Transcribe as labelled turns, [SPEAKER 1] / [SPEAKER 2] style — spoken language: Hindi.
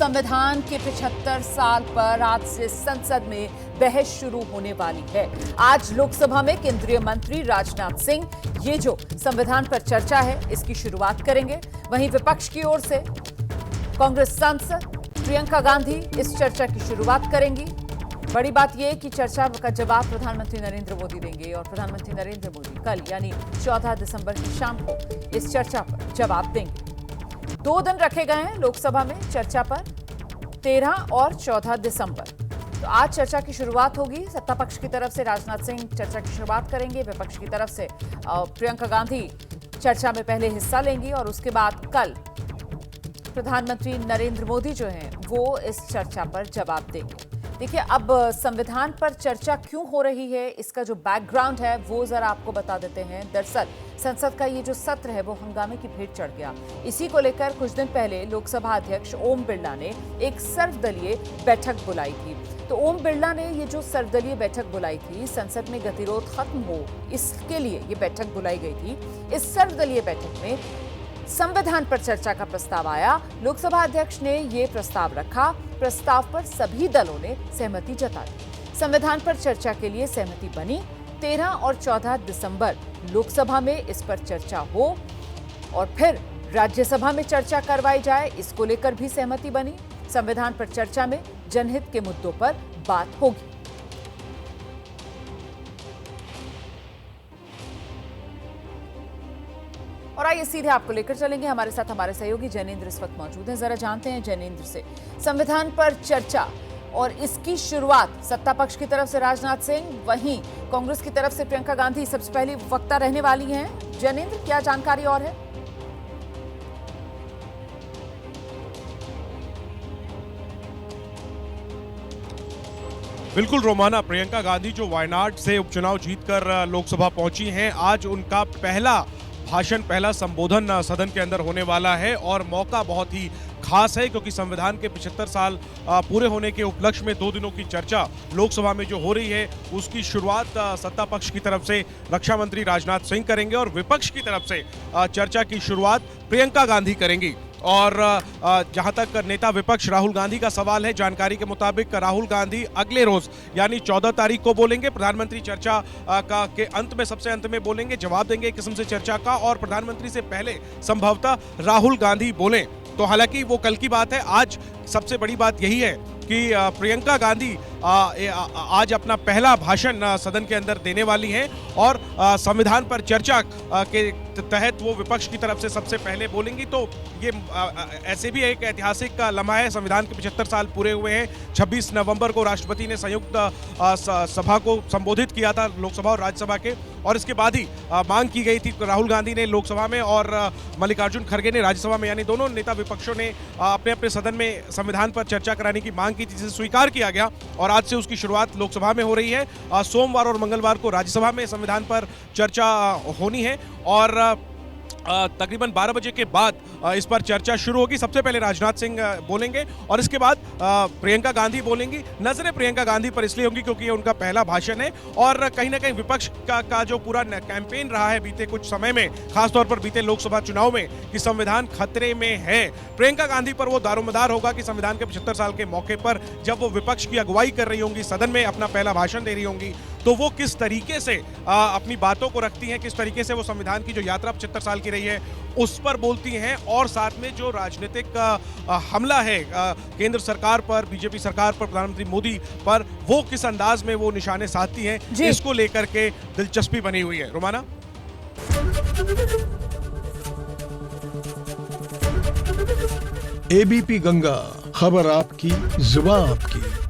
[SPEAKER 1] संविधान के 75 साल पर आज से संसद में बहस शुरू होने वाली है। आज लोकसभा में केंद्रीय मंत्री राजनाथ सिंह ये जो संविधान पर चर्चा है इसकी शुरुआत करेंगे। वहीं विपक्ष की ओर से कांग्रेस सांसद प्रियंका गांधी इस चर्चा की शुरुआत करेंगी। बड़ी बात यह कि चर्चा का जवाब प्रधानमंत्री नरेंद्र मोदी देंगे और प्रधानमंत्री नरेंद्र मोदी कल यानी 14 दिसंबर की शाम को इस चर्चा पर जवाब देंगे। 2 दिन रखे गए हैं लोकसभा में चर्चा पर, 13 और 14 दिसंबर। तो आज चर्चा की शुरुआत होगी। सत्ता पक्ष की तरफ से राजनाथ सिंह चर्चा की शुरुआत करेंगे, विपक्ष की तरफ से प्रियंका गांधी चर्चा में पहले हिस्सा लेंगी और उसके बाद कल प्रधानमंत्री नरेंद्र मोदी जो हैं वो इस चर्चा पर जवाब देंगे। देखिए, अब संविधान पर चर्चा क्यों हो रही है, इसका जो बैकग्राउंड है वो जरा आपको बता देते हैं। दरअसल संसद का ये जो सत्र है वो हंगामे की भेंट चढ़ गया। इसी को लेकर कुछ दिन पहले लोकसभा अध्यक्ष ओम बिरला ने एक सर्वदलीय बैठक बुलाई थी। तो ओम बिरला ने ये जो सर्वदलीय बैठक बुलाई थी, संसद में गतिरोध खत्म हो इसके लिए ये बैठक बुलाई गई थी। इस सर्वदलीय बैठक में संविधान पर चर्चा का प्रस्ताव आया। लोकसभा अध्यक्ष ने ये प्रस्ताव रखा। प्रस्ताव पर सभी दलों ने सहमति जताई। संविधान पर चर्चा के लिए सहमति बनी। 13 और 14 दिसंबर लोकसभा में इस पर चर्चा हो और फिर राज्यसभा में चर्चा करवाई जाए, इसको लेकर भी सहमति बनी। संविधान पर चर्चा में जनहित के मुद्दों पर बात होगी। और आइए सीधे आपको लेकर चलेंगे। हमारे साथ हमारे सहयोगी जैनेंद्र इस वक्त मौजूद हैं। जरा जानते हैं जैनेंद्र से संविधान पर चर्चा और इसकी शुरुआत सत्ता पक्ष की तरफ से राजनाथ सिंह, वहीं कांग्रेस की तरफ से प्रियंका गांधी सबसे पहली वक्ता रहने वाली हैं। जैनेंद्र, क्या जानकारी और है?
[SPEAKER 2] बिल्कुल रोमाना, प्रियंका गांधी जो वायनाड से उपचुनाव जीतकर लोकसभा पहुंची हैं, आज उनका पहला भाषण, पहला संबोधन सदन के अंदर होने वाला है और मौका बहुत ही खास है क्योंकि संविधान के 75 साल पूरे होने के उपलक्ष्य में 2 दिनों की चर्चा लोकसभा में जो हो रही है उसकी शुरुआत सत्ता पक्ष की तरफ से रक्षा मंत्री राजनाथ सिंह करेंगे और विपक्ष की तरफ से चर्चा की शुरुआत प्रियंका गांधी करेंगी। और जहां तक नेता विपक्ष राहुल गांधी का सवाल है, जानकारी के मुताबिक राहुल गांधी अगले रोज यानी 14 तारीख को बोलेंगे। प्रधानमंत्री चर्चा के अंत में, सबसे अंत में बोलेंगे, जवाब देंगे एक किस्म से चर्चा का और प्रधानमंत्री से पहले संभवतः राहुल गांधी बोलें। तो हालांकि वो कल की बात है। आज सबसे बड़ी बात यही है कि प्रियंका गांधी आज अपना पहला भाषण सदन के अंदर देने वाली हैं और संविधान पर चर्चा के तहत वो विपक्ष की तरफ से सबसे पहले बोलेंगी। तो ये ऐसे भी एक ऐतिहासिक लम्हा है। संविधान के 75 साल पूरे हुए हैं। 26 नवंबर को राष्ट्रपति ने संयुक्त सभा को संबोधित किया था, लोकसभा और राज्यसभा के, और इसके बाद ही मांग की गई थी। राहुल गांधी ने लोकसभा में और मल्लिकार्जुन खड़गे ने राज्यसभा में, यानी दोनों नेता विपक्षों ने अपने अपने सदन में संविधान पर चर्चा कराने की मांग की थी, जिसे स्वीकार किया गया और आज से उसकी शुरुआत लोकसभा में हो रही है। सोमवार और मंगलवार को राज्यसभा में संविधान पर चर्चा होनी है और तकरीबन 12 बजे के बाद इस पर चर्चा शुरू होगी। सबसे पहले राजनाथ सिंह बोलेंगे और इसके बाद प्रियंका गांधी बोलेंगी। नजरें प्रियंका गांधी पर इसलिए होंगी क्योंकि ये उनका पहला भाषण है और कहीं ना कहीं विपक्ष का जो पूरा कैंपेन रहा है बीते कुछ समय में, खासतौर पर बीते लोकसभा चुनाव में, कि संविधान खतरे में है, प्रियंका गांधी पर वो दारोमदार होगा कि संविधान के 75 साल के मौके पर जब वो विपक्ष की अगुवाई कर रही होंगी, सदन में अपना पहला भाषण दे रही होंगी, तो वो किस तरीके से अपनी बातों को रखती हैं, किस तरीके से वो संविधान की जो यात्रा 75 साल की रही है उस पर बोलती हैं और साथ में जो राजनीतिक हमला है केंद्र सरकार पर, बीजेपी सरकार पर, प्रधानमंत्री मोदी पर, वो किस अंदाज में वो निशाने साधती हैं, इसको लेकर के दिलचस्पी बनी हुई है। रोमाना,
[SPEAKER 3] एबीपी गंगा, खबर आपकी, जुबान आपकी।